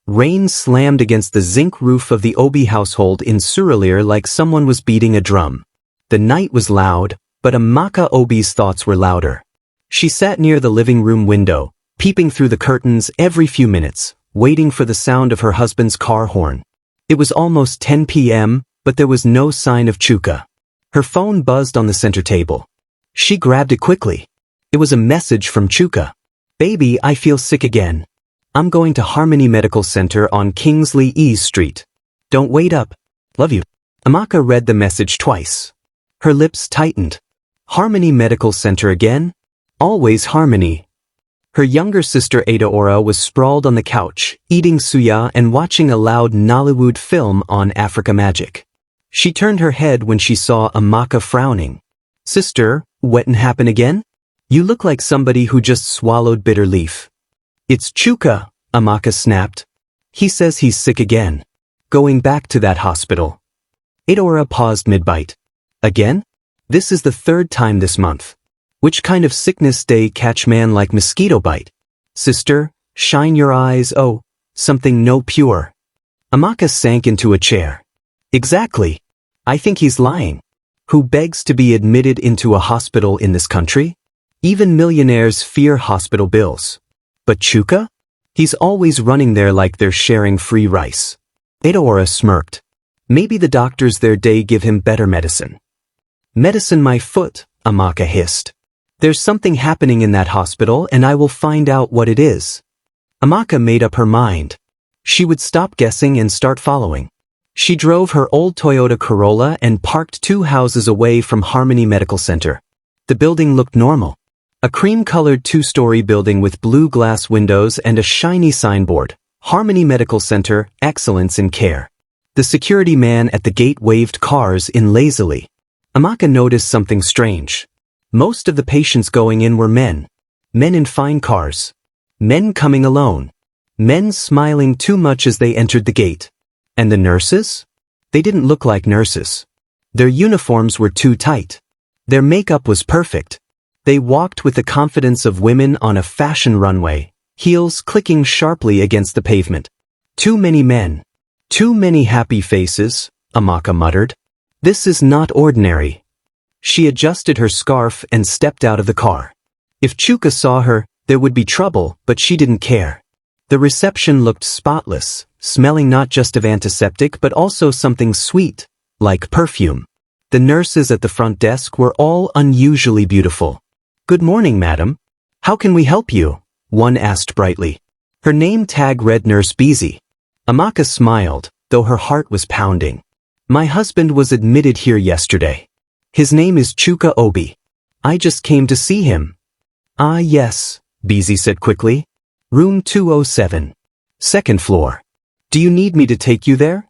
Rain slammed against the zinc roof of the Obi household in Surulere like someone was beating a drum. The night was loud, but Amaka Obi's thoughts were louder. She sat near the living room window, peeping through the curtains every few minutes, waiting for the sound of her husband's car horn. It was almost 10 p.m., but there was no sign of Chuka. Her phone buzzed on the center table. She grabbed it quickly. It was a message from Chuka. "Baby, I feel sick again. I'm going to Harmony Medical Center on Kingsley East Street. Don't wait up. Love you." Amaka read the message twice. Her lips tightened. Harmony Medical Center again? Always Harmony. Her younger sister Adaora was sprawled on the couch, eating suya and watching a loud Nollywood film on Africa Magic. She turned her head when she saw Amaka frowning. "Sister, what'n happen again? You look like somebody who just swallowed bitter leaf." "It's Chuka," Amaka snapped. "He says he's sick again. Going back to that hospital." Adaora paused mid-bite. "Again? This is the third time this month. Which kind of sickness day catch man like mosquito bite? Sister, shine your eyes, oh, something no pure." Amaka sank into a chair. "Exactly. I think he's lying. Who begs to be admitted into a hospital in this country? Even millionaires fear hospital bills. But Chuka? He's always running there like they're sharing free rice." Adaora smirked. "Maybe the doctors their day give him better medicine." "Medicine my foot," Amaka hissed. "There's something happening in that hospital and I will find out what it is." Amaka made up her mind. She would stop guessing and start following. She drove her old Toyota Corolla and parked 2 houses away from Harmony Medical Center. The building looked normal. A cream-colored 2-story building with blue glass windows and a shiny signboard. Harmony Medical Center, Excellence in Care. The security man at the gate waved cars in lazily. Amaka noticed something strange. Most of the patients going in were men. Men in fine cars. Men coming alone. Men smiling too much as they entered the gate. And the nurses? They didn't look like nurses. Their uniforms were too tight. Their makeup was perfect. They walked with the confidence of women on a fashion runway, heels clicking sharply against the pavement. Too many men. Too many happy faces, Amaka muttered. This is not ordinary. She adjusted her scarf and stepped out of the car. If Chuka saw her, there would be trouble, but she didn't care. The reception looked spotless, smelling not just of antiseptic but also something sweet, like perfume. The nurses at the front desk were all unusually beautiful. "Good morning, madam. How can we help you?" one asked brightly. Her name tag read Nurse Beezy. Amaka smiled, though her heart was pounding. "My husband was admitted here yesterday. His name is Chuka Obi. I just came to see him." "Ah yes," Beezy said quickly. "Room 207. Second floor. Do you need me to take you there?"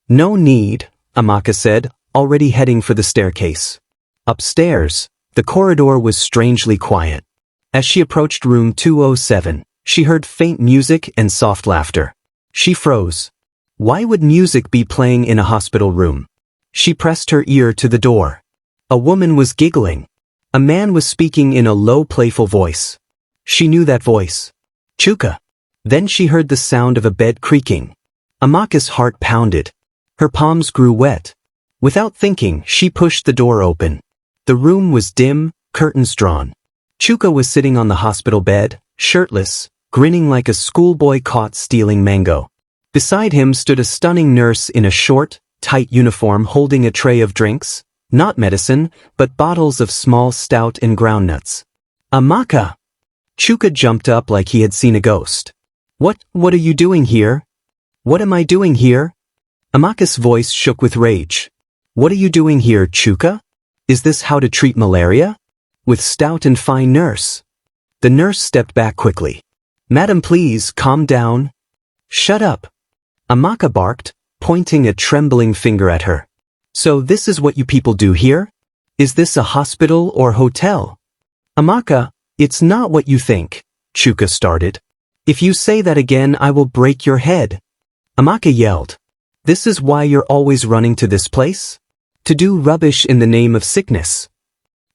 "No need," Amaka said, already heading for the staircase. Upstairs, the corridor was strangely quiet. As she approached room 207, she heard faint music and soft laughter. She froze. Why would music be playing in a hospital room? She pressed her ear to the door. A woman was giggling. A man was speaking in a low, playful voice. She knew that voice. Chuka. Then she heard the sound of a bed creaking. Amaka's heart pounded. Her palms grew wet. Without thinking, she pushed the door open. The room was dim, curtains drawn. Chuka was sitting on the hospital bed, shirtless, grinning like a schoolboy caught stealing mango. Beside him stood a stunning nurse in a short, tight uniform holding a tray of drinks, not medicine, but bottles of small stout and groundnuts. "Amaka!" Chuka jumped up like he had seen a ghost. What are you doing here?" "What am I doing here?" Amaka's voice shook with rage. "What are you doing here, Chuka? Is this how to treat malaria? With stout and fine nurse?" The nurse stepped back quickly. "Madam, please, calm down." "Shut up." Amaka barked, pointing a trembling finger at her. "So this is what you people do here? Is this a hospital or hotel?" "Amaka, it's not what you think," Chuka started. "If you say that again, I will break your head." Amaka yelled. "This is why you're always running to this place? To do rubbish in the name of sickness."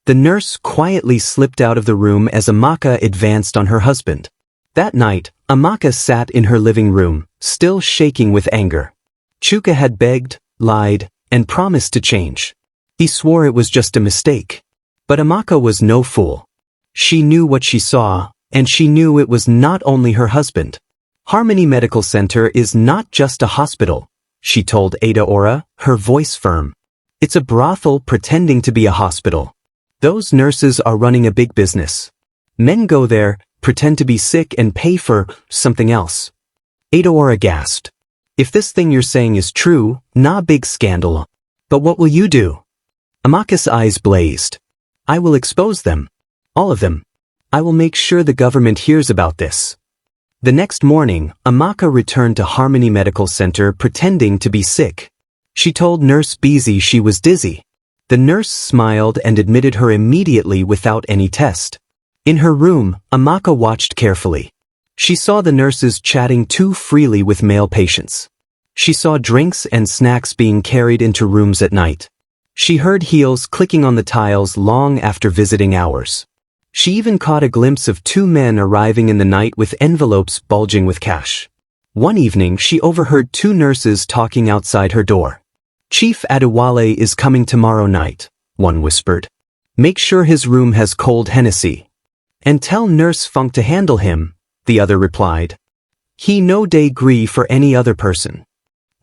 The nurse quietly slipped out of the room as Amaka advanced on her husband. That night, Amaka sat in her living room, still shaking with anger. Chuka had begged, lied, and promised to change. He swore it was just a mistake. But Amaka was no fool. She knew what she saw, and she knew it was not only her husband. Harmony Medical Center is not just a hospital, she told Ada Ora, her voice firm. It's a brothel pretending to be a hospital. Those nurses are running a big business. Men go there, pretend to be sick and pay for something else. Ada Ora gasped. If this thing you're saying is true, nah, big scandal. But what will you do? Amaka's eyes blazed. I will expose them. All of them. I will make sure the government hears about this. The next morning, Amaka returned to Harmony Medical Center pretending to be sick. She told Nurse Beezy she was dizzy. The nurse smiled and admitted her immediately without any test. In her room, Amaka watched carefully. She saw the nurses chatting too freely with male patients. She saw drinks and snacks being carried into rooms at night. She heard heels clicking on the tiles long after visiting hours. She even caught a glimpse of two men arriving in the night with envelopes bulging with cash. One evening, she overheard two nurses talking outside her door. Chief Adewale is coming tomorrow night, one whispered. Make sure his room has cold Hennessy. And tell Nurse Funk to handle him, the other replied. He no day gree for any other person.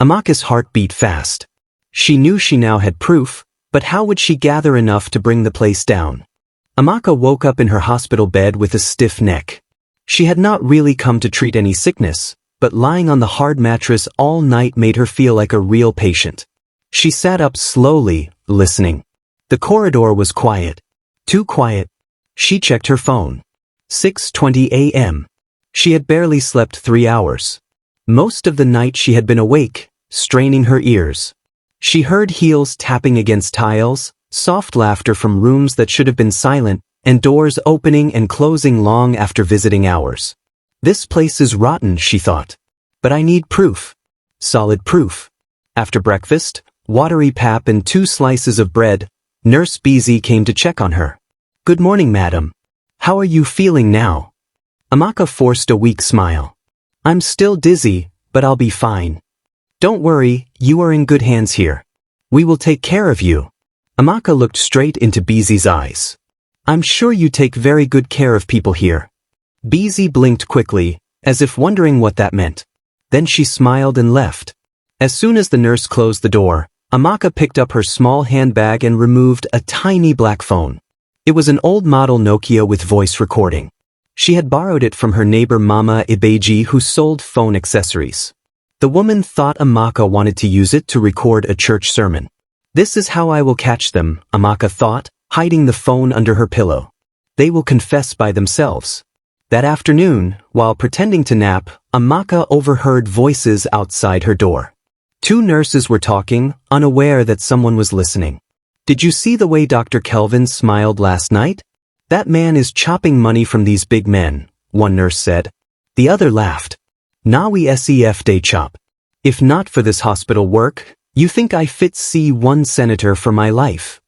Amaka's heart beat fast. She knew she now had proof, but how would she gather enough to bring the place down? Amaka woke up in her hospital bed with a stiff neck. She had not really come to treat any sickness, but lying on the hard mattress all night made her feel like a real patient. She sat up slowly, listening. The corridor was quiet. Too quiet. She checked her phone. 6:20 a.m. She had barely slept 3 hours. Most of the night she had been awake, straining her ears. She heard heels tapping against tiles, soft laughter from rooms that should have been silent, and doors opening and closing long after visiting hours. This place is rotten, she thought. But I need proof. Solid proof. After breakfast, watery pap and 2 slices of bread, Nurse Beezy came to check on her. Good morning, madam. How are you feeling now? Amaka forced a weak smile. I'm still dizzy, but I'll be fine. Don't worry, you are in good hands here. We will take care of you. Amaka looked straight into Beezy's eyes. I'm sure you take very good care of people here. Beezy blinked quickly, as if wondering what that meant. Then she smiled and left. As soon as the nurse closed the door, Amaka picked up her small handbag and removed a tiny black phone. It was an old model Nokia with voice recording. She had borrowed it from her neighbor Mama Ibeji, who sold phone accessories. The woman thought Amaka wanted to use it to record a church sermon. This is how I will catch them, Amaka thought, hiding the phone under her pillow. They will confess by themselves. That afternoon, while pretending to nap, Amaka overheard voices outside her door. 2 nurses were talking, unaware that someone was listening. Did you see the way Dr. Kelvin smiled last night? That man is chopping money from these big men, one nurse said. The other laughed. Nawi sef de chop. If not for this hospital work, you think I fit C1 senator for my life?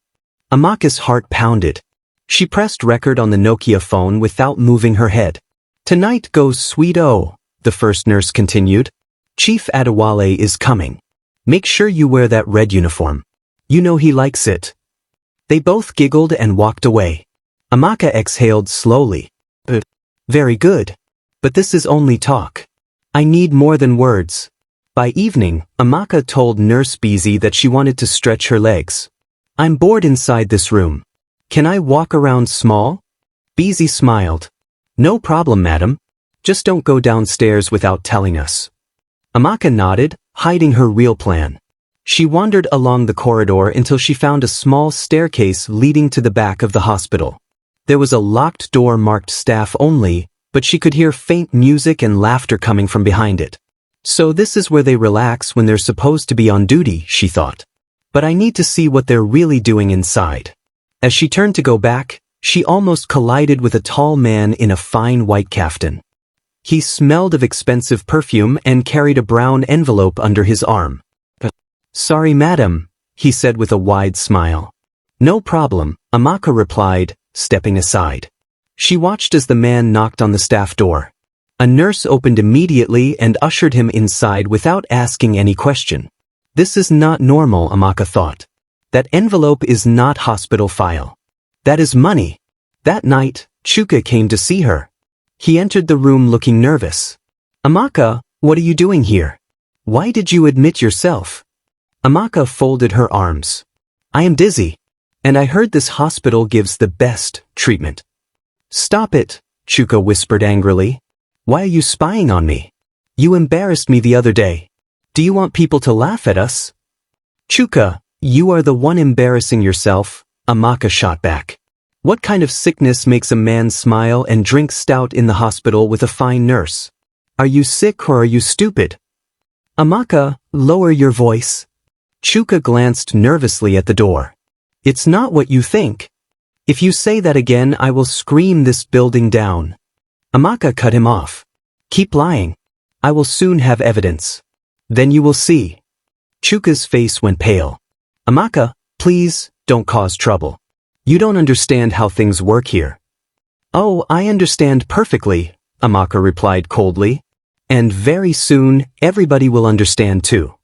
Amaka's heart pounded. She pressed record on the Nokia phone without moving her head. Tonight goes sweet oh, the first nurse continued. Chief Adewale is coming. Make sure you wear that red uniform. You know he likes it. They both giggled and walked away. Amaka exhaled slowly. Very good. But this is only talk. I need more than words. By evening, Amaka told Nurse Beezy that she wanted to stretch her legs. I'm bored inside this room. Can I walk around small? Beezy smiled. No problem, madam. Just don't go downstairs without telling us. Amaka nodded, hiding her real plan. She wandered along the corridor until she found a small staircase leading to the back of the hospital. There was a locked door marked staff only, but she could hear faint music and laughter coming from behind it. So this is where they relax when they're supposed to be on duty, she thought. But I need to see what they're really doing inside. As she turned to go back, she almost collided with a tall man in a fine white kaftan. He smelled of expensive perfume and carried a brown envelope under his arm. Sorry, madam, he said with a wide smile. No problem, Amaka replied, stepping aside. She watched as the man knocked on the staff door. A nurse opened immediately and ushered him inside without asking any question. This is not normal, Amaka thought. That envelope is not hospital file. That is money. That night, Chuka came to see her. He entered the room looking nervous. Amaka, what are you doing here? Why did you admit yourself? Amaka folded her arms. I am dizzy. And I heard this hospital gives the best treatment. Stop it, Chuka whispered angrily. Why are you spying on me? You embarrassed me the other day. Do you want people to laugh at us? Chuka, you are the one embarrassing yourself, Amaka shot back. What kind of sickness makes a man smile and drink stout in the hospital with a fine nurse? Are you sick or are you stupid? Amaka, lower your voice. Chuka glanced nervously at the door. It's not what you think. If you say that again, I will scream this building down. Amaka cut him off. Keep lying. I will soon have evidence. Then you will see. Chuka's face went pale. Amaka, please, don't cause trouble. You don't understand how things work here. Oh, I understand perfectly, Amaka replied coldly. And very soon, everybody will understand too.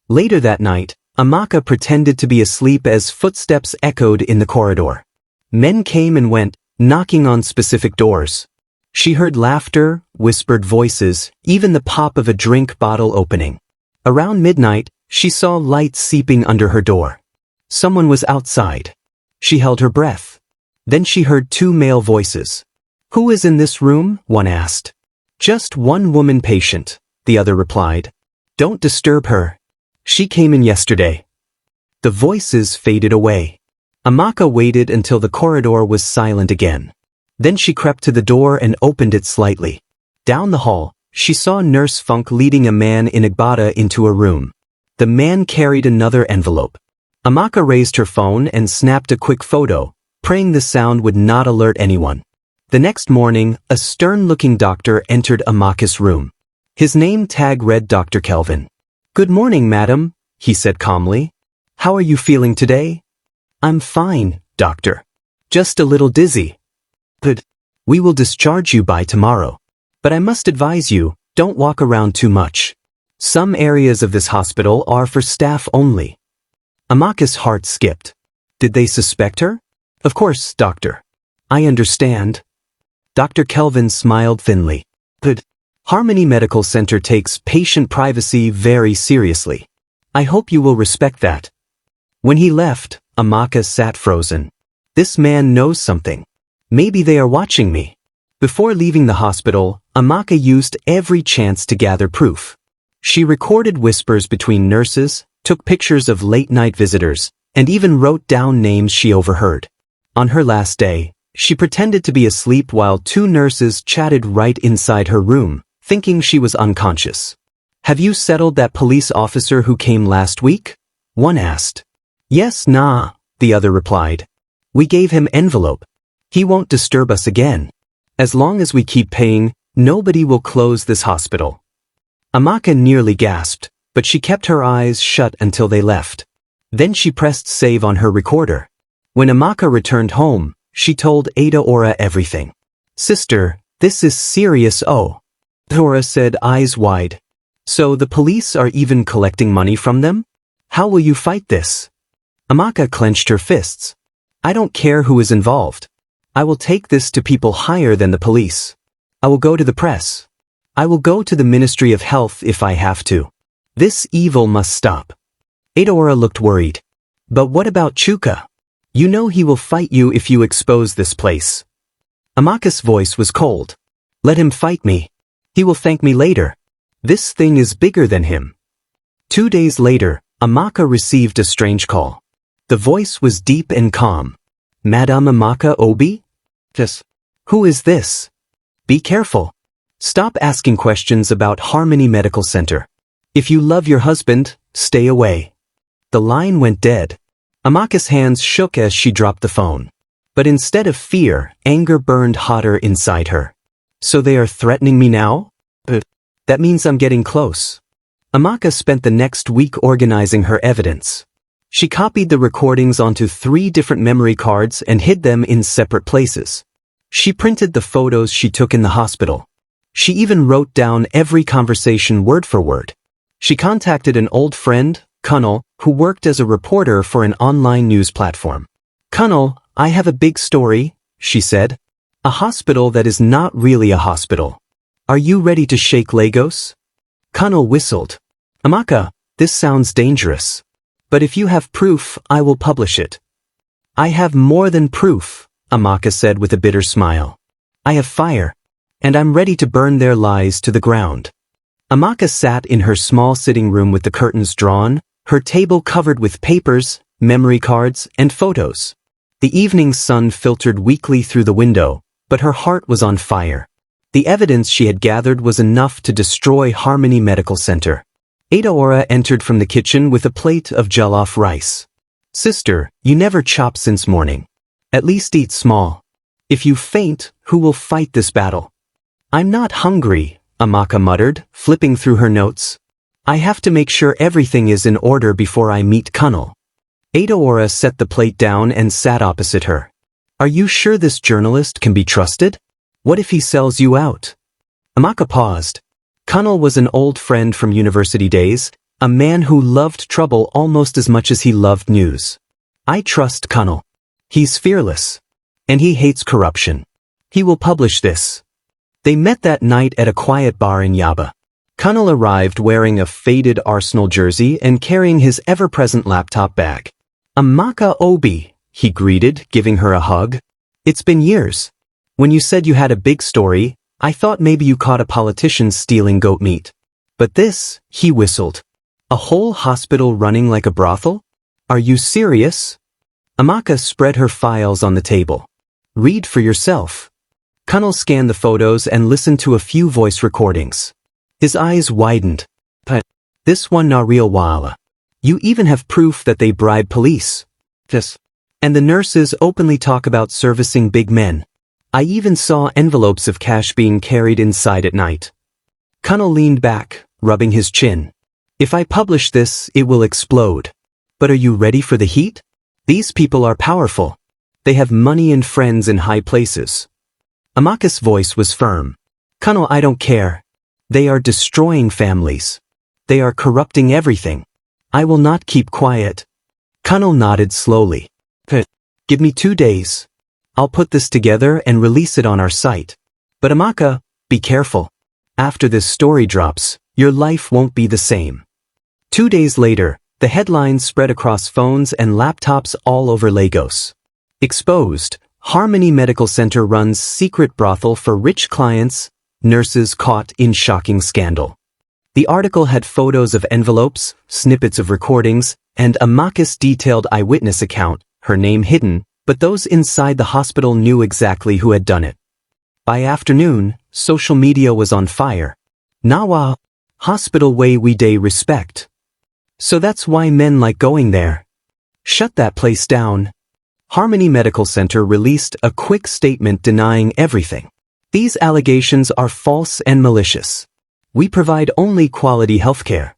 Later that night, Amaka pretended to be asleep as footsteps echoed in the corridor. Men came and went, knocking on specific doors. She heard laughter, whispered voices, even the pop of a drink bottle opening. Around midnight, she saw light seeping under her door. Someone was outside. She held her breath. Then she heard two male voices. Who is in this room? One asked. Just one woman patient, the other replied. Don't disturb her. She came in yesterday. The voices faded away. Amaka waited until the corridor was silent again. Then she crept to the door and opened it slightly. Down the hall, she saw Nurse Funk leading a man in Igbata into a room. The man carried another envelope. Amaka raised her phone and snapped a quick photo, praying the sound would not alert anyone. The next morning, a stern-looking doctor entered Amaka's room. His name tag read Dr. Kelvin. Good morning, madam, he said calmly. How are you feeling today? I'm fine, doctor. Just a little dizzy. Good. We will discharge you by tomorrow. But I must advise you, don't walk around too much. Some areas of this hospital are for staff only. Amaka's heart skipped. Did they suspect her? Of course, doctor. I understand. Dr. Kelvin smiled thinly. Good. Harmony Medical Center takes patient privacy very seriously. I hope you will respect that. When he left, Amaka sat frozen. This man knows something. Maybe they are watching me. Before leaving the hospital, Amaka used every chance to gather proof. She recorded whispers between nurses, took pictures of late-night visitors, and even wrote down names she overheard. On her last day, she pretended to be asleep while two nurses chatted right inside her room, thinking she was unconscious. Have you settled that police officer who came last week? One asked. Yes, nah, the other replied. We gave him envelope. He won't disturb us again. As long as we keep paying, nobody will close this hospital. Amaka nearly gasped, but she kept her eyes shut until they left. Then she pressed save on her recorder. When Amaka returned home, she told Ada Ora everything. Sister, this is serious. Oh. Ora said, eyes wide. So the police are even collecting money from them? How will you fight this? Amaka clenched her fists. I don't care who is involved. I will take this to people higher than the police. I will go to the press. I will go to the Ministry of Health if I have to. This evil must stop. Adora looked worried. But what about Chuka? You know he will fight you if you expose this place. Amaka's voice was cold. Let him fight me. He will thank me later. This thing is bigger than him. 2 days later, Amaka received a strange call. The voice was deep and calm. Madame Amaka Obi? Yes. Who is this? Be careful. Stop asking questions about Harmony Medical Center. If you love your husband, stay away. The line went dead. Amaka's hands shook as she dropped the phone. But instead of fear, anger burned hotter inside her. So they are threatening me now? That means I'm getting close. Amaka spent the next week organizing her evidence. She copied the recordings onto 3 different memory cards and hid them in separate places. She printed the photos she took in the hospital. She even wrote down every conversation word for word. She contacted an old friend, Kunnel, who worked as a reporter for an online news platform. "Kunnel, I have a big story," she said. "A hospital that is not really a hospital. Are you ready to shake Lagos?" Kunnel whistled. "Amaka, this sounds dangerous. But if you have proof, I will publish it." "I have more than proof," Amaka said with a bitter smile. "I have fire. And I'm ready to burn their lies to the ground." Amaka sat in her small sitting room with the curtains drawn, her table covered with papers, memory cards, and photos. The evening sun filtered weakly through the window, but her heart was on fire. The evidence she had gathered was enough to destroy Harmony Medical Center. Adaora entered from the kitchen with a plate of jollof rice. "Sister, you never chop since morning. At least eat small. If you faint, who will fight this battle?" "I'm not hungry," Amaka muttered, flipping through her notes. "I have to make sure everything is in order before I meet Kunnel." Adaora set the plate down and sat opposite her. "Are you sure this journalist can be trusted? What if he sells you out?" Amaka paused. Kunnel was an old friend from university days, a man who loved trouble almost as much as he loved news. "I trust Kunnel. He's fearless. And he hates corruption. He will publish this." They met that night at a quiet bar in Yaba. Kunnel arrived wearing a faded Arsenal jersey and carrying his ever-present laptop bag. "Amaka Obi," he greeted, giving her a hug. "It's been years. When you said you had a big story, I thought maybe you caught a politician stealing goat meat. But this," he whistled. "A whole hospital running like a brothel? Are you serious?" Amaka spread her files on the table. "Read for yourself." Kunnel scanned the photos and listened to a few voice recordings. His eyes widened. "But this one na real wala. You even have proof that they bribe police. This. And the nurses openly talk about servicing big men. I even saw envelopes of cash being carried inside at night." Kunnel leaned back, rubbing his chin. "If I publish this, it will explode. But are you ready for the heat? These people are powerful. They have money and friends in high places." Amaka's voice was firm. "Kunnel, I don't care. They are destroying families. They are corrupting everything. I will not keep quiet." Kunnel nodded slowly. "Give me 2 days. I'll put this together and release it on our site. But Amaka, be careful. After this story drops, your life won't be the same." 2 days later, the headlines spread across phones and laptops all over Lagos. Exposed, Harmony Medical Center runs secret brothel for rich clients, nurses caught in shocking scandal. The article had photos of envelopes, snippets of recordings, and Amaka's detailed eyewitness account, her name hidden, but those inside the hospital knew exactly who had done it. By afternoon, social media was on fire. "Nawa, hospital way we day respect. So that's why men like going there. Shut that place down." Harmony Medical Center released a quick statement denying everything. "These allegations are false and malicious. We provide only quality healthcare."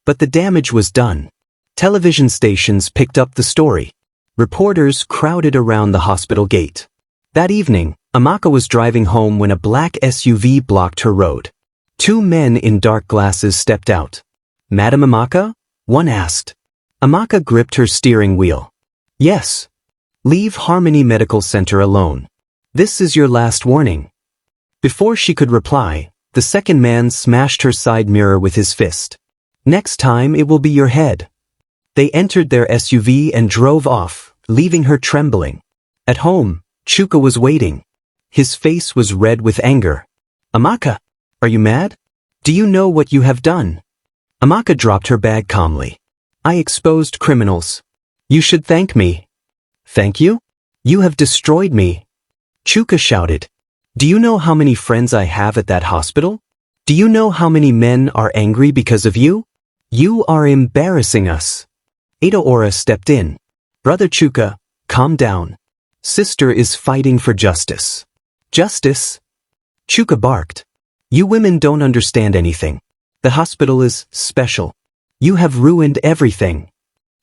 But the damage was done. Television stations picked up the story. Reporters crowded around the hospital gate. That evening, Amaka was driving home when a black SUV blocked her road. 2 men in dark glasses stepped out. "Madam Amaka?" one asked. Amaka gripped her steering wheel. "Yes. Leave Harmony Medical Center alone. This is your last warning." Before she could reply, the second man smashed her side mirror with his fist. "Next time it will be your head." They entered their SUV and drove off, leaving her trembling. At home, Chuka was waiting. His face was red with anger. "Amaka, are you mad? Do you know what you have done?" Amaka dropped her bag calmly. "I exposed criminals. You should thank me." "Thank you? You have destroyed me." Chuka shouted. "Do you know how many friends I have at that hospital? Do you know how many men are angry because of you? You are embarrassing us." Adaora stepped in. "Brother Chuka, calm down. Sister is fighting for justice." "Justice?" Chuka barked. "You women don't understand anything. The hospital is special. You have ruined everything."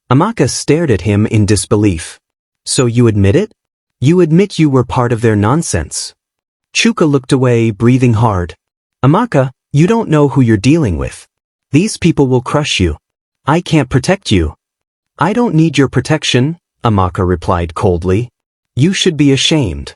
Amaka stared at him in disbelief. "So you admit it? You admit you were part of their nonsense?" Chuka looked away, breathing hard. Amaka, you don't know who you're dealing with. These people will crush you. I can't protect you. I don't need your protection, Amaka replied coldly. You should be ashamed.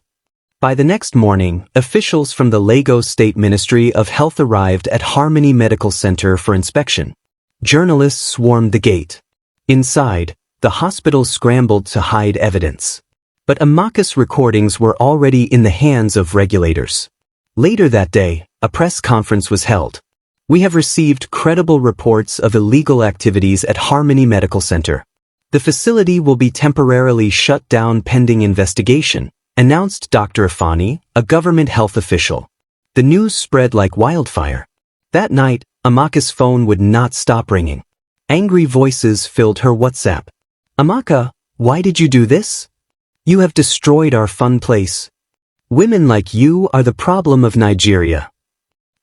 By the next morning, officials from the Lagos State Ministry of Health arrived at Harmony Medical Center for inspection. Journalists swarmed the gate. Inside, the hospital scrambled to hide evidence. But Amaka's recordings were already in the hands of regulators. Later that day, a press conference was held. We have received credible reports of illegal activities at Harmony Medical Center. The facility will be temporarily shut down pending investigation, announced Dr. Afani, a government health official. The news spread like wildfire. That night, Amaka's phone would not stop ringing. Angry voices filled her WhatsApp. Amaka, why did you do this? You have destroyed our fun place. Women like you are the problem of Nigeria.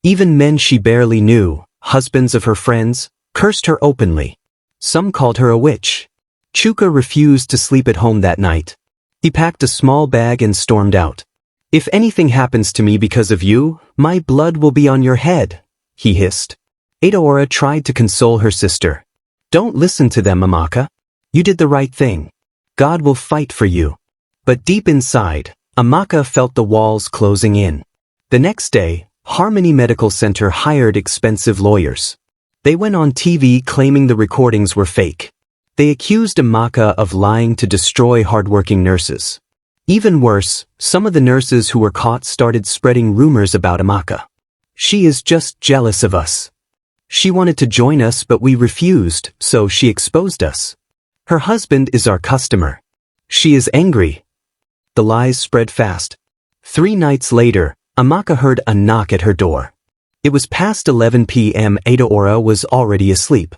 Even men she barely knew, husbands of her friends, cursed her openly. Some called her a witch. Chuka refused to sleep at home that night. He packed a small bag and stormed out. If anything happens to me because of you, my blood will be on your head, he hissed. Adaora tried to console her sister. Don't listen to them, Amaka. You did the right thing. God will fight for you. But deep inside, Amaka felt the walls closing in. The next day, Harmony Medical Center hired expensive lawyers. They went on TV claiming the recordings were fake. They accused Amaka of lying to destroy hardworking nurses. Even worse, some of the nurses who were caught started spreading rumors about Amaka. She is just jealous of us. She wanted to join us but we refused, so she exposed us. Her husband is our customer. She is angry. The lies spread fast. 3 nights later, Amaka heard a knock at her door. It was past 11 p.m. Adaora was already asleep.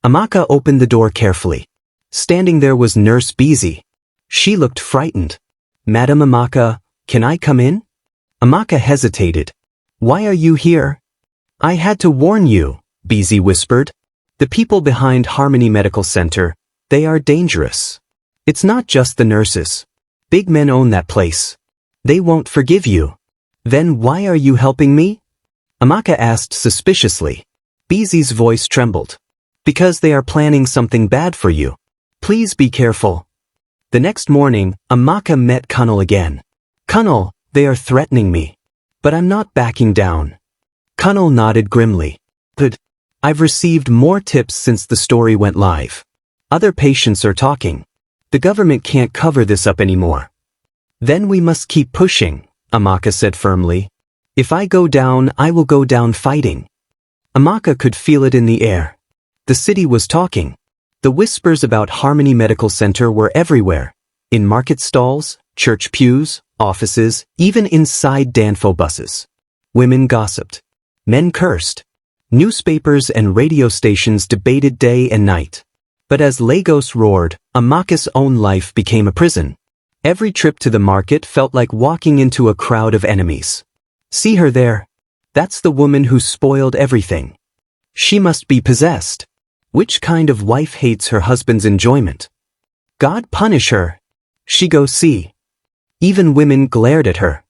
Amaka opened the door carefully. Standing there was Nurse Beezy. She looked frightened. Madam Amaka, can I come in? Amaka hesitated. Why are you here? I had to warn you, Beezy whispered. The people behind Harmony Medical Center, they are dangerous. It's not just the nurses. Big men own that place. They won't forgive you. Then why are you helping me? Amaka asked suspiciously. Beezy's voice trembled. Because they are planning something bad for you. Please be careful. The next morning, Amaka met Kunal again. Kunal, they are threatening me. But I'm not backing down. Kunal nodded grimly. Good. I've received more tips since the story went live. Other patients are talking. The government can't cover this up anymore. Then we must keep pushing, Amaka said firmly. If I go down, I will go down fighting. Amaka could feel it in the air. The city was talking. The whispers about Harmony Medical Center were everywhere. In market stalls, church pews, offices, even inside Danfo buses. Women gossiped. Men cursed. Newspapers and radio stations debated day and night. But as Lagos roared, Amaka's own life became a prison. Every trip to the market felt like walking into a crowd of enemies. See her there? That's the woman who spoiled everything. She must be possessed. Which kind of wife hates her husband's enjoyment? God punish her. She go see. Even women glared at her.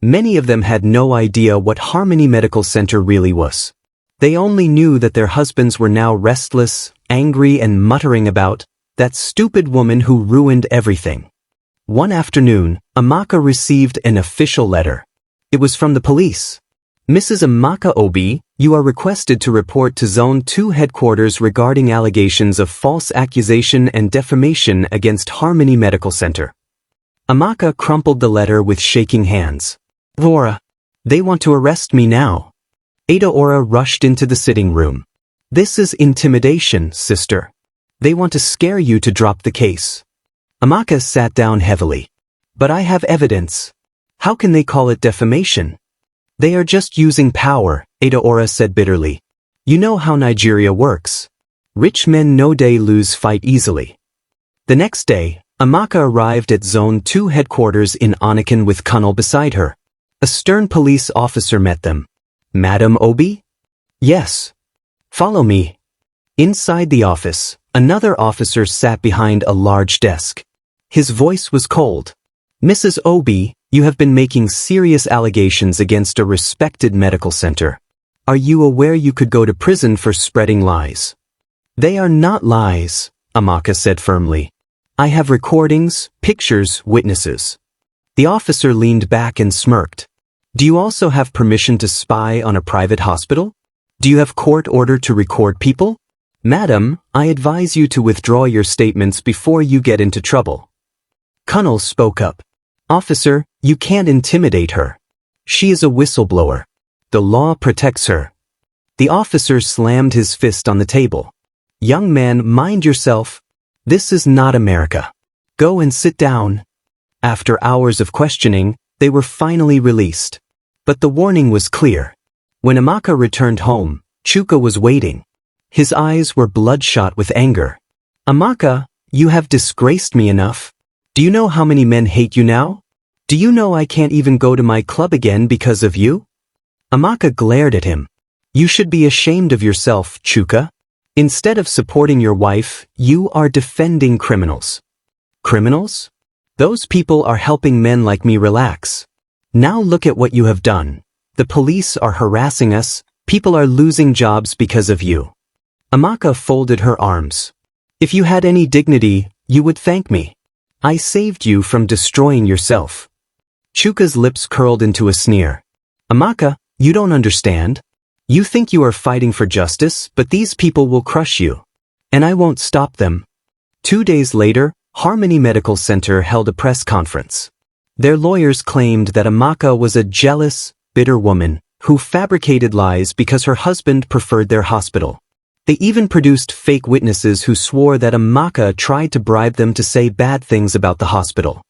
Many of them had no idea what Harmony Medical Center really was. They only knew that their husbands were now restless, angry and muttering about that stupid woman who ruined everything. One afternoon, Amaka received an official letter. It was from the police. Mrs. Amaka Obi, you are requested to report to Zone 2 headquarters regarding allegations of false accusation and defamation against Harmony Medical Center. Amaka crumpled the letter with shaking hands. Laura, they want to arrest me now. Adaora rushed into the sitting room. This is intimidation, sister. They want to scare you to drop the case. Amaka sat down heavily. But I have evidence. How can they call it defamation? They are just using power, Adaora said bitterly. You know how Nigeria works. Rich men no day lose fight easily. The next day, Amaka arrived at Zone 2 headquarters in Onikan with Kunal beside her. A stern police officer met them. Madam Obi? Yes. Follow me. Inside the office, another officer sat behind a large desk. His voice was cold. Mrs. Obi, you have been making serious allegations against a respected medical center. Are you aware you could go to prison for spreading lies? They are not lies, Amaka said firmly. I have recordings, pictures, witnesses. The officer leaned back and smirked. Do you also have permission to spy on a private hospital? Do you have court order to record people? Madam, I advise you to withdraw your statements before you get into trouble. Kunnel spoke up. Officer, you can't intimidate her. She is a whistleblower. The law protects her. The officer slammed his fist on the table. Young man, mind yourself. This is not America. Go and sit down. After hours of questioning, they were finally released. But the warning was clear. When Amaka returned home, Chuka was waiting. His eyes were bloodshot with anger. Amaka, you have disgraced me enough. Do you know how many men hate you now? Do you know I can't even go to my club again because of you? Amaka glared at him. You should be ashamed of yourself, Chuka. Instead of supporting your wife, you are defending criminals. Criminals? Those people are helping men like me relax. Now look at what you have done. The police are harassing us. People are losing jobs because of you. Amaka folded her arms. If you had any dignity, you would thank me. I saved you from destroying yourself. Chuka's lips curled into a sneer. Amaka, you don't understand. You think you are fighting for justice, but these people will crush you. And I won't stop them. 2 days later, Harmony Medical Center held a press conference. Their lawyers claimed that Amaka was a jealous, bitter woman who fabricated lies because her husband preferred their hospital. They even produced fake witnesses who swore that Amaka tried to bribe them to say bad things about the hospital.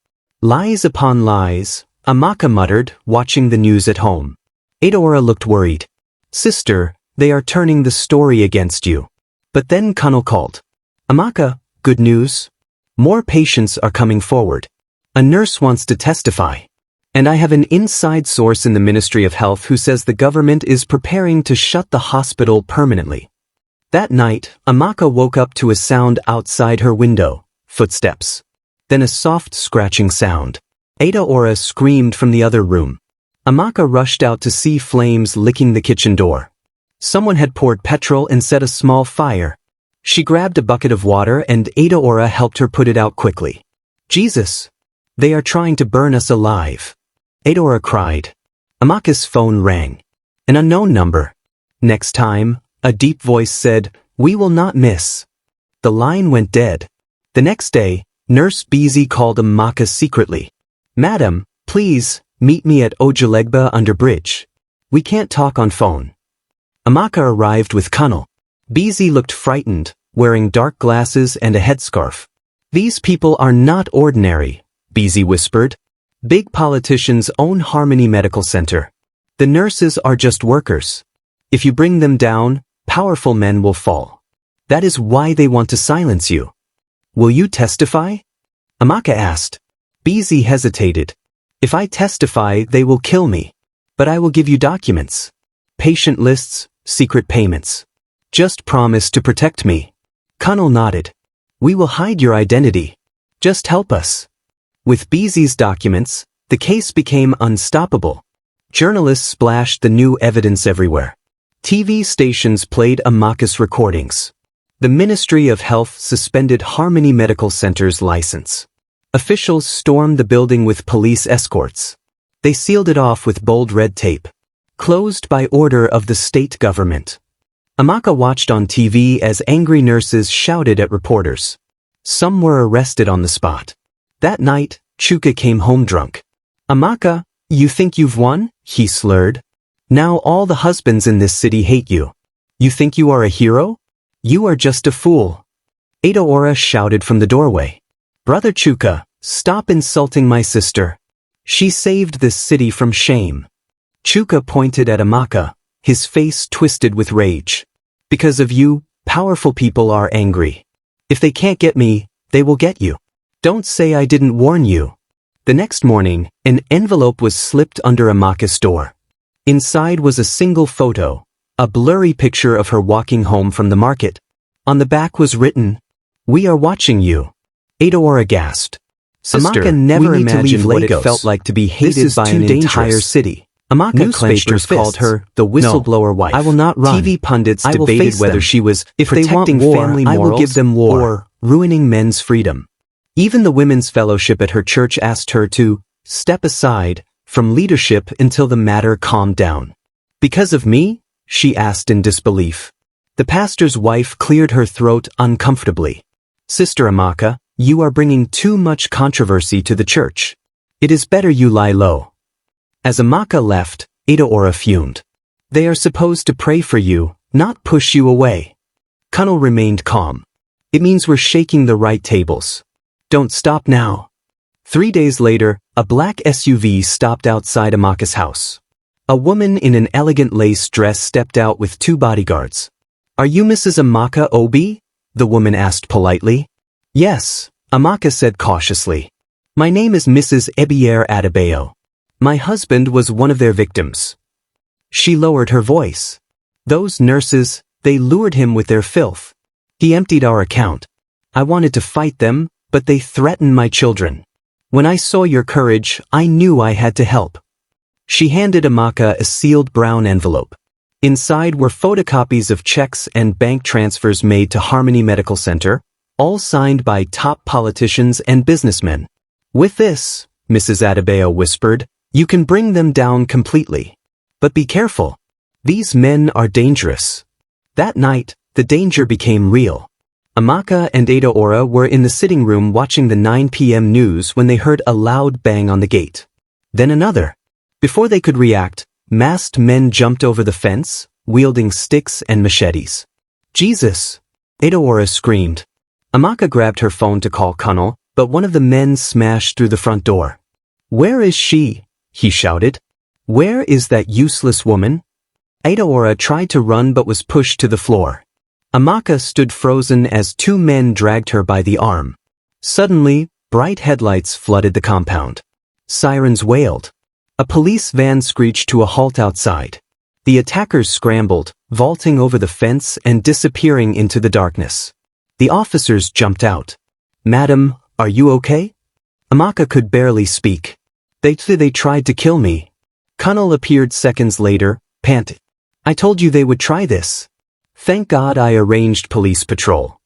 Lies upon lies, Amaka muttered, watching the news at home. Adora looked worried. Sister, they are turning the story against you. But then Kunnel called. Amaka, good news. More patients are coming forward. A nurse wants to testify. And I have an inside source in the Ministry of Health who says the government is preparing to shut the hospital permanently. That night, Amaka woke up to a sound outside her window. Footsteps. Then a soft scratching sound. Adora screamed from the other room. Amaka rushed out to see flames licking the kitchen door. Someone had poured petrol and set a small fire. She grabbed a bucket of water and Adora helped her put it out quickly. Jesus! They are trying to burn us alive. Adora cried. Amaka's phone rang. An unknown number. Next time, a deep voice said, "We will not miss." The line went dead. The next day, Nurse Beezy called Amaka secretly. Madam, please, meet me at Ojalegba under bridge. We can't talk on phone. Amaka arrived with Kunnel. Beezy looked frightened, wearing dark glasses and a headscarf. These people are not ordinary, Beezy whispered. Big politicians own Harmony Medical Center. The nurses are just workers. If you bring them down, powerful men will fall. That is why they want to silence you. Will you testify? Amaka asked. Beezy hesitated. If I testify, they will kill me. But I will give you documents. Patient lists, secret payments. Just promise to protect me. Kunnel nodded. We will hide your identity. Just help us. With Beezy's documents, the case became unstoppable. Journalists splashed the new evidence everywhere. TV stations played Amaka's recordings. The Ministry of Health suspended Harmony Medical Center's license. Officials stormed the building with police escorts. They sealed it off with bold red tape. Closed by order of the state government. Amaka watched on TV as angry nurses shouted at reporters. Some were arrested on the spot. That night, Chuka came home drunk. Amaka, you think you've won? He slurred. Now all the husbands in this city hate you. You think you are a hero? You are just a fool. Adora shouted from the doorway. Brother Chuka, stop insulting my sister. She saved this city from shame. Chuka pointed at Amaka, his face twisted with rage. Because of you, powerful people are angry. If they can't get me, they will get you. Don't say I didn't warn you. The next morning, an envelope was slipped under Amaka's door. Inside was a single photo, a blurry picture of her walking home from the market. On the back was written, "We are watching you." Adora gasped. Sister, Amaka never imagined what it felt like to be hated by an entire city. Amaka clenched her fists. Called her the whistleblower wife. I will not run. TV pundits debated whether she was protecting family morals, I will give them war, or ruining men's freedom. Even the women's fellowship at her church asked her to step aside from leadership until the matter calmed down. Because of me? She asked in disbelief. The pastor's wife cleared her throat uncomfortably. Sister Amaka, you are bringing too much controversy to the church. It is better you lie low. As Amaka left, Adaora fumed. They are supposed to pray for you, not push you away. Kunnel remained calm. It means we're shaking the right tables. Don't stop now. 3 days later, a black SUV stopped outside Amaka's house. A woman in an elegant lace dress stepped out with 2 bodyguards. Are you Mrs. Amaka Obi? The woman asked politely. Yes, Amaka said cautiously. My name is Mrs. Ebier Adebayo. My husband was one of their victims. She lowered her voice. Those nurses, they lured him with their filth. He emptied our account. I wanted to fight them, but they threatened my children. When I saw your courage, I knew I had to help. She handed Amaka a sealed brown envelope. Inside were photocopies of checks and bank transfers made to Harmony Medical Center, all signed by top politicians and businessmen. With this, Mrs. Adebayo whispered, you can bring them down completely. But be careful. These men are dangerous. That night, the danger became real. Amaka and Adaora were in the sitting room watching the 9 p.m. news when they heard a loud bang on the gate. Then another. Before they could react, masked men jumped over the fence, wielding sticks and machetes. Jesus! Adaora screamed. Amaka grabbed her phone to call Kunnel, but one of the men smashed through the front door. Where is she? He shouted. Where is that useless woman? Adaora tried to run but was pushed to the floor. Amaka stood frozen as 2 men dragged her by the arm. Suddenly, bright headlights flooded the compound. Sirens wailed. A police van screeched to a halt outside. The attackers scrambled, vaulting over the fence and disappearing into the darkness. The officers jumped out. Madam, are you okay? Amaka could barely speak. They tried to kill me. Kunnel appeared seconds later, panted. I told you they would try this. Thank God I arranged police patrol.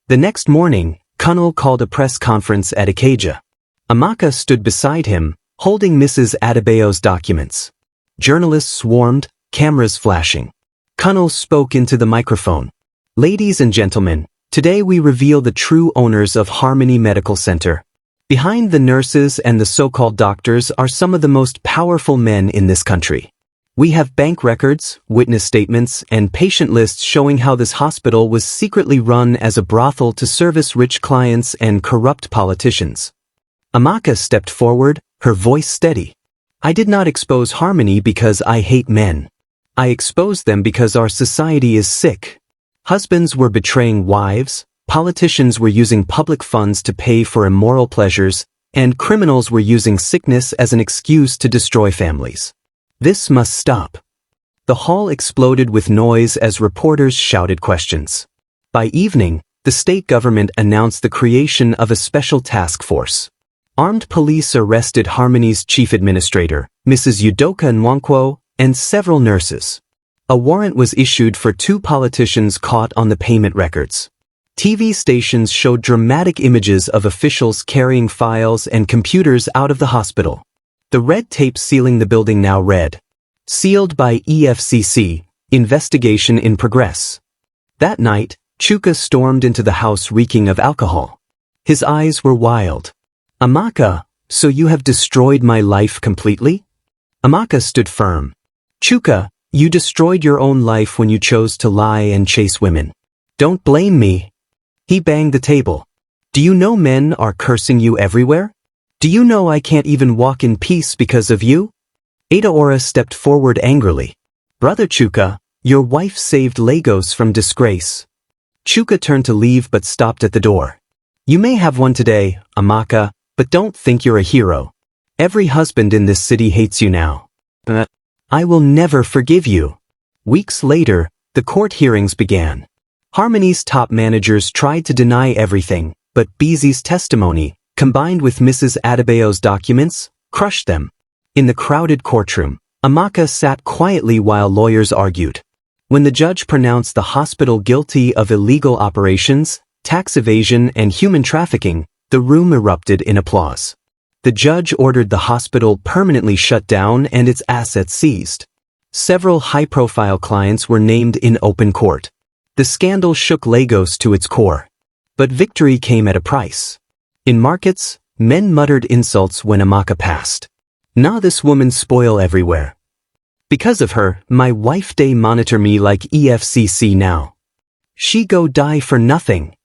The next morning, Kunnel called a press conference at Ikeja. Amaka stood beside him, holding Mrs. Adebayo's documents. Journalists swarmed, cameras flashing. Kunnel spoke into the microphone. Ladies and gentlemen, today we reveal the true owners of Harmony Medical Center. Behind the nurses and the so-called doctors are some of the most powerful men in this country. We have bank records, witness statements, and patient lists showing how this hospital was secretly run as a brothel to service rich clients and corrupt politicians. Amaka stepped forward, her voice steady. I did not expose Harmony because I hate men. I exposed them because our society is sick. Husbands were betraying wives, politicians were using public funds to pay for immoral pleasures, and criminals were using sickness as an excuse to destroy families. This must stop. The hall exploded with noise as reporters shouted questions. By evening, the state government announced the creation of a special task force. Armed police arrested Harmony's chief administrator, Mrs. Udoka Nwankwo, and several nurses. A warrant was issued for 2 politicians caught on the payment records. TV stations showed dramatic images of officials carrying files and computers out of the hospital. The red tape sealing the building now read, sealed by EFCC, investigation in progress. That night, Chuka stormed into the house reeking of alcohol. His eyes were wild. Amaka, so you have destroyed my life completely? Amaka stood firm. Chuka, you destroyed your own life when you chose to lie and chase women. Don't blame me. He banged the table. Do you know men are cursing you everywhere? Do you know I can't even walk in peace because of you? Adaora stepped forward angrily. Brother Chuka, your wife saved Lagos from disgrace. Chuka turned to leave but stopped at the door. You may have one today, Amaka, but don't think you're a hero. Every husband in this city hates you now. I will never forgive you. Weeks later, the court hearings began. Harmony's top managers tried to deny everything, but Beezy's testimony, combined with Mrs. Adebayo's documents, crushed them. In the crowded courtroom, Amaka sat quietly while lawyers argued. When the judge pronounced the hospital guilty of illegal operations, tax evasion, and human trafficking, the room erupted in applause. The judge ordered the hospital permanently shut down and its assets seized. Several high-profile clients were named in open court. The scandal shook Lagos to its core. But victory came at a price. In markets, men muttered insults when Amaka passed. "Nah, this woman spoil everywhere. Because of her, my wife they monitor me like EFCC now. She go die for nothing."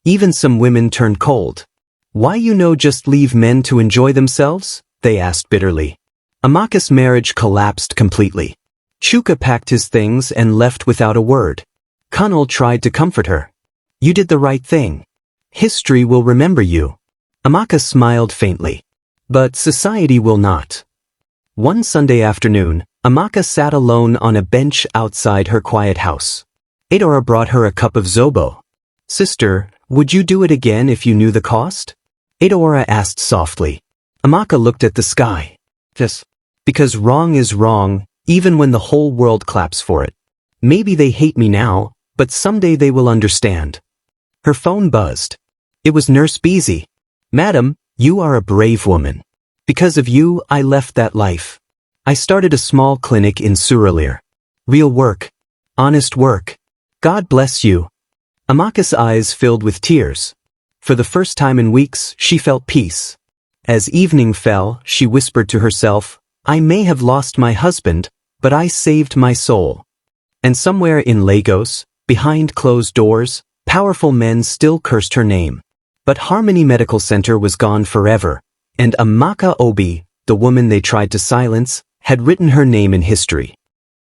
Even some women turned cold. "Why you no just leave men to enjoy themselves?" they asked bitterly. Amaka's marriage collapsed completely. Chuka packed his things and left without a word. Kunal tried to comfort her. "You did the right thing. History will remember you." Amaka smiled faintly. But society will not. One Sunday afternoon, Amaka sat alone on a bench outside her quiet house. Adora brought her a cup of zobo. "Sister, would you do it again if you knew the cost?" Adora asked softly. Amaka looked at the sky. "Yes. Because wrong is wrong, even when the whole world claps for it. Maybe they hate me now, but someday they will understand." Her phone buzzed. It was Nurse Beezy. "Madam, you are a brave woman. Because of you, I left that life. I started a small clinic in Suralere. Real work. Honest work. God bless you." Amaka's eyes filled with tears. For the first time in weeks, she felt peace. As evening fell, she whispered to herself, "I may have lost my husband, but I saved my soul." And somewhere in Lagos, behind closed doors, powerful men still cursed her name. But Harmony Medical Center was gone forever, and Amaka Obi, the woman they tried to silence, had written her name in history.